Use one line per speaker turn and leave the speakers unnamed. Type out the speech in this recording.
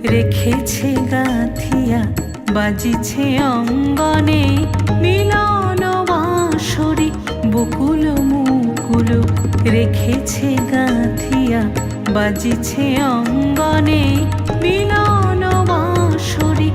রেখেছে গাথিয়া বাজিছে অঙ্গনে মিলন বাঁশরি বকুল মুকুল রেখেছে গাথিয়া বাজিছে অঙ্গনে মিলন বাঁশরি